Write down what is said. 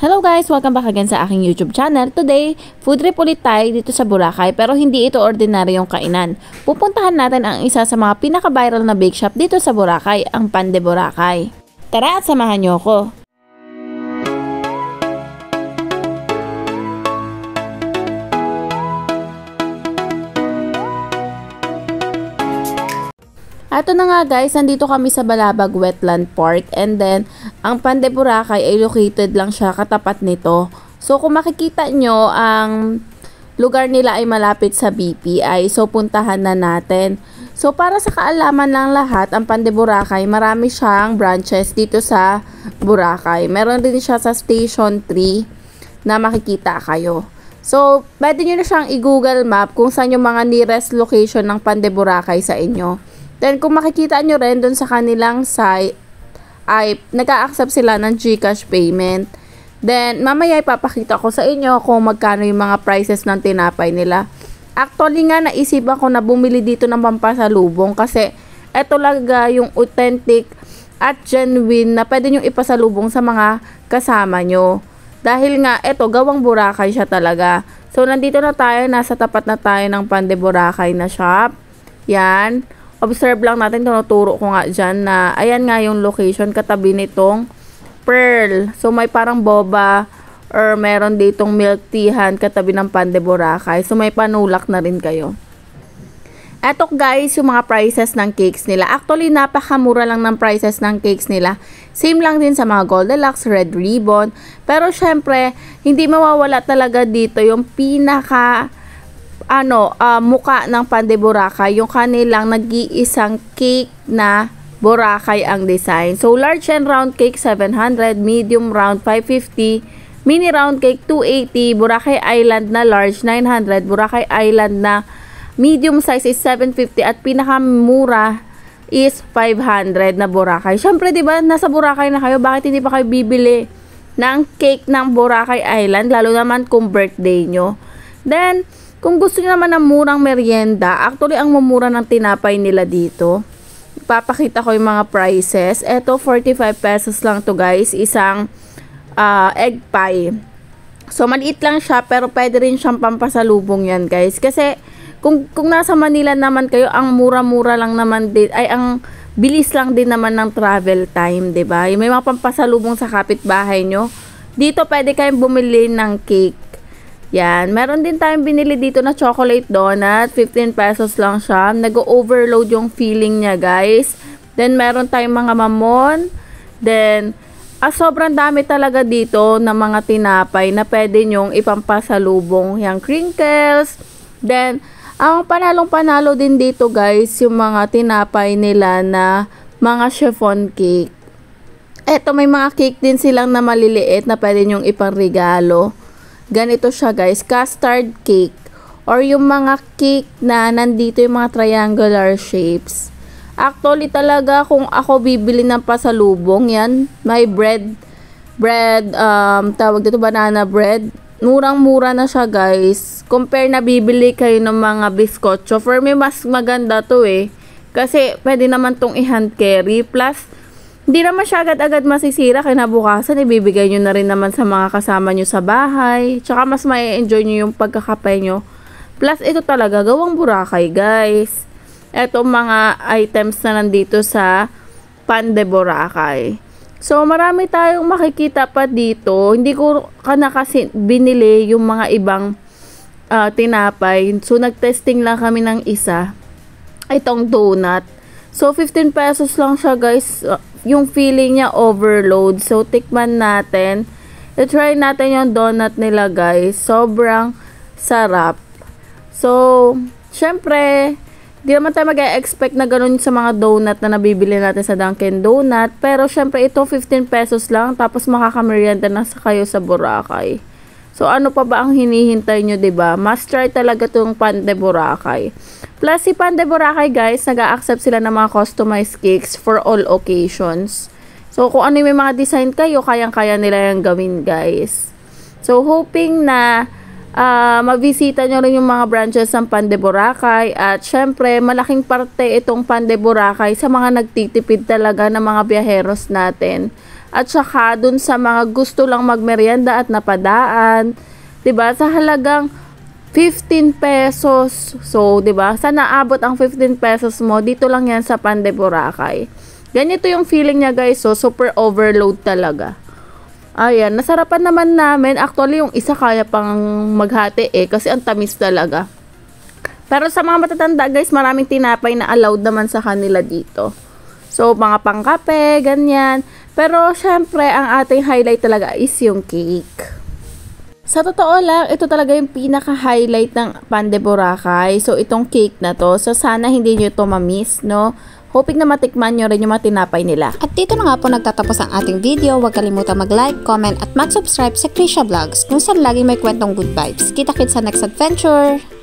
Hello guys! Welcome back again sa aking YouTube channel. Today, food trip ulit tayo dito sa Boracay pero hindi ito ordinaryong kainan. Pupuntahan natin ang isa sa mga pinaka-viral na bake shop dito sa Boracay, ang Pan de Boracay. Tara at samahan niyo ako! Ato na nga guys, nandito kami sa Balabag Wetland Park and then ang Pan de Boracay ay located lang siya katapat nito. So kung makikita nyo, ang lugar nila ay malapit sa BPI. So puntahan na natin. So para sa kaalaman ng lahat, ang Pan de Boracay, marami siyang branches dito sa Boracay. Meron din siya sa Station 3 na makikita kayo. So pwede nyo na siyang i-Google Map kung saan yung mga nearest location ng Pan de Boracay sa inyo. Then, kung makikita nyo rin dun sa kanilang site, ay nag-a-accept sila ng GCash payment. Then, mamaya ipapakita ko sa inyo kung magkano yung mga prices ng tinapay nila. Actually nga, naisipan ko na bumili dito ng pampasalubong kasi eto talaga yung authentic at genuine na pwede nyo ipasalubong sa mga kasama nyo. Dahil nga, eto, gawang Boracay siya talaga. So, nandito na tayo, nasa tapat na tayo ng Pan de Boracay na shop. Yan. Observe lang natin, tinuturo ko nga dyan na ayan nga yung location katabi nitong Pearl. So may parang boba or meron ditong milk teahan katabi ng Pan de Boracay. So may panulak na rin kayo. Eto guys, yung mga prices ng cakes nila. Actually, napakamura lang ng prices ng cakes nila. Same lang din sa mga Goldilocks, Red Ribbon. Pero syempre, hindi mawawala talaga dito yung pinaka muka ng Pan de Boracay, yung kanilang nag-iisang cake na Boracay ang design. So, large and round cake 700, medium round 550, mini round cake 280, Boracay Island na large 900, Boracay Island na medium size is 750 at pinakamura is 500 na Boracay. Syempre, 'di ba, nasa Boracay na kayo, bakit hindi pa kayo bibili ng cake ng Boracay Island, lalo naman kung birthday nyo? Then, kung gusto niyo naman ng murang merienda, actually ang mumura ng tinapay nila dito. Ipapakita ko yung mga prices. Ito, 45 pesos lang to guys, isang egg pie. So, maliit lang siya, pero pwede rin siyang pampasalubong yan guys. Kasi, kung nasa Manila naman kayo, ang mura-mura lang naman din, ay ang bilis lang din naman ng travel time, 'di ba? May mga pampasalubong sa kapitbahay nyo. Dito, pwede kayong bumili ng cake. Yan, meron din tayong binili dito na chocolate donut, 15 pesos lang siya. Nag-overload yung feeling niya, guys. Then, meron tayong mga mamon. Then, sobrang dami talaga dito na mga tinapay na pwede nyong ipampasalubong. Yung crinkles. Then, ang panalong-panalo din dito, guys, yung mga tinapay nila na mga chiffon cake. Eto, may mga cake din silang na maliliit na pwede nyong ipangregalo. Ganito siya guys, custard cake or yung mga cake na nandito yung mga triangular shapes. Actually talaga kung ako bibili ng pasalubong, yan, may bread, tawag dito banana bread. Murang-mura na siya guys. Compare na bibili kayo ng mga biskotso. For me, mas maganda to kasi pwede naman tong i-hand carry. Plus, hindi naman siya agad-agad masisira, kinabukasan ibibigay nyo na rin naman sa mga kasama nyo sa bahay. Tsaka mas mai-enjoy nyo yung pagkakape nyo. Plus ito talaga, gawang Boracay guys. Ito mga items na nandito sa Pan de Boracay. So marami tayong makikita pa dito. Hindi ko kasi binili yung mga ibang tinapay. So nagtesting lang kami ng isa. Itong donut. So 15 pesos lang siya guys. Yung feeling niya overload. So, tikman natin. I-try natin yung donut nila, guys. Sobrang sarap. So, syempre, di naman tayo mag-expect na ganun sa mga donut na nabibili natin sa Dunkin' Donut. Pero, syempre, ito 15 pesos lang. Tapos, makakamerienda na kayo sa Boracay. So, ano pa ba ang hinihintay nyo, diba? Must try talaga itong Pan de Boracay. Plus, si Pan de Boracay, guys, nag-a-accept sila ng mga customized cakes for all occasions. So, kung ano yung may mga design kayo, kayang-kaya nila yung gawin, guys. So, hoping na mabisita nyo rin yung mga branches ng Pan de Boracay. At, syempre, malaking parte itong Pan de Boracay sa mga nagtitipid talaga ng mga biyaheros natin. at saka dun sa mga gusto lang magmerienda at napadaan. 'Di ba? Sa halagang 15 pesos. So, 'di ba? Sana abot ang 15 pesos mo. Dito lang 'yan sa Pan de Boracay. Ganito yung feeling niya, guys. So, super overload talaga. Ayan, nasarapan naman namin. Actually, yung isa kaya pang maghati kasi ang tamis talaga. Pero sa mga matatanda, guys, maraming tinapay na allowed naman sa kanila dito. So, mga pangkape, ganyan. Pero, syempre, ang ating highlight talaga is yung cake. Sa totoo lang, ito talaga yung pinaka-highlight ng Pan de Boracay. So, itong cake na to. So, sana hindi nyo ito ma-miss, no? Hoping na matikman nyo rin yung mga tinapay nila. At dito na nga po nagtatapos ang ating video. Huwag kalimutan mag-like, comment at mag-subscribe sa Krisha Vlogs kung saan lagi may kwentong good vibes. Kita-kits sa next adventure!